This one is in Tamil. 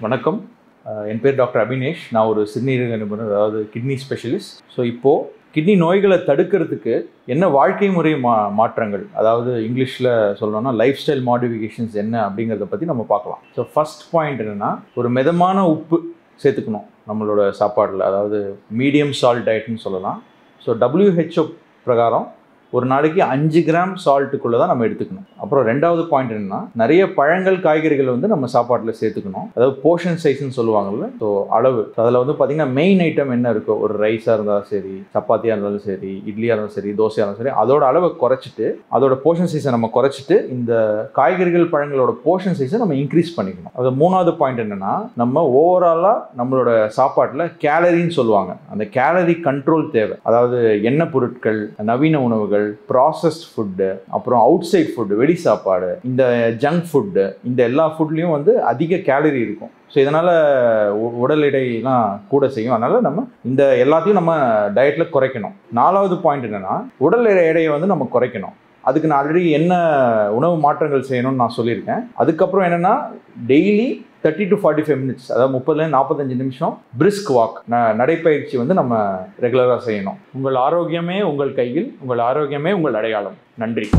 வணக்கம். என் பேர் டாக்டர் அபினேஷ். நான் ஒரு சிறுநீரக நிபுணர், அதாவது கிட்னி ஸ்பெஷலிஸ்ட். ஸோ இப்போது கிட்னி நோய்களை தடுக்கிறதுக்கு என்ன வாழ்க்கை முறை மாற்றங்கள், அதாவது இங்கிலீஷில் சொல்லணும்னா லைஃப் ஸ்டைல் மாடிஃபிகேஷன்ஸ் என்ன அப்படிங்கிறத பற்றி நம்ம பார்க்கலாம். ஸோ ஃபஸ்ட் பாயிண்ட் என்னென்னா, ஒரு மிதமான உப்பு சேர்த்துக்கணும் நம்மளோட சாப்பாட்டில், அதாவது மீடியம் சால்ட் டயட்னு சொல்லலாம். ஸோ WHO பிரகாரம் ஒரு நாளைக்கு 5 கிராம் சால்ட்டுக்குள்ளே தான் நம்ம எடுத்துக்கணும். அப்புறம் ரெண்டாவது பாயிண்ட் என்னென்னா, நிறைய பழங்கள் காய்கறிகள் வந்து நம்ம சாப்பாட்டில் சேர்த்துக்கணும். அதாவது போர்ஷன் சைஸ்ன்னு சொல்லுவாங்கள்ல, ஸோ அளவு. அதில் வந்து பார்த்திங்கன்னா மெயின் ஐட்டம் என்ன இருக்கோ, ஒரு ரைஸாக இருந்தாலும் சரி, சப்பாத்தியாக இருந்தாலும் சரி, இட்லியாக இருந்தாலும் சரி, தோசையாக இருந்தாலும் சரி, அதோட அளவை குறைச்சிட்டு, அதோட போர்ஷன் சைஸை நம்ம குறைச்சிட்டு இந்த காய்கறிகள் பழங்களோட போர்ஷன் சைஸை நம்ம இன்க்ரீஸ் பண்ணிக்கணும். அது மூணாவது பாயிண்ட் என்னென்னா, நம்ம ஓவராலாக நம்மளோட சாப்பாட்டில் கேலரின்னு சொல்லுவாங்க, அந்த கேலரி கண்ட்ரோல் தேவை. அதாவது எண்ணெய் பொருட்கள், நவீன உணவுகள், ப்ராசஸ்ட் ஃபுட்டு, அப்புறம் அவுட் சைட் ஃபுட்டு, வெடி சாப்பாடு, இந்த ஜங்க் ஃபுட்டு, இந்த எல்லா ஃபுட்லேயும் வந்து அதிக கேலரி இருக்கும். ஸோ இதனால் உடல் எடையெல்லாம் கூட செய்யும். அதனால் நம்ம இந்த எல்லாத்தையும் நம்ம டயட்டில் குறைக்கணும். நாலாவது பாயிண்ட் என்னென்னா, உடல் எடையை வந்து நம்ம குறைக்கணும். அதுக்கு நான் ஆல்ரெடி என்ன உணவு மாற்றங்கள் செய்யணும்னு நான் சொல்லியிருக்கேன். அதுக்கப்புறம் என்னென்னா, டெய்லி 30 to 45 minutes, அதாவது 30 to 45 நிமிஷம் பிரிஸ்க் வாக், நடைப்பயிற்சி வந்து நம்ம ரெகுலராக செய்யணும். உங்கள் ஆரோக்கியமே உங்கள் கையில், உங்கள் ஆரோக்கியமே உங்கள் அடையாளம். நன்றி.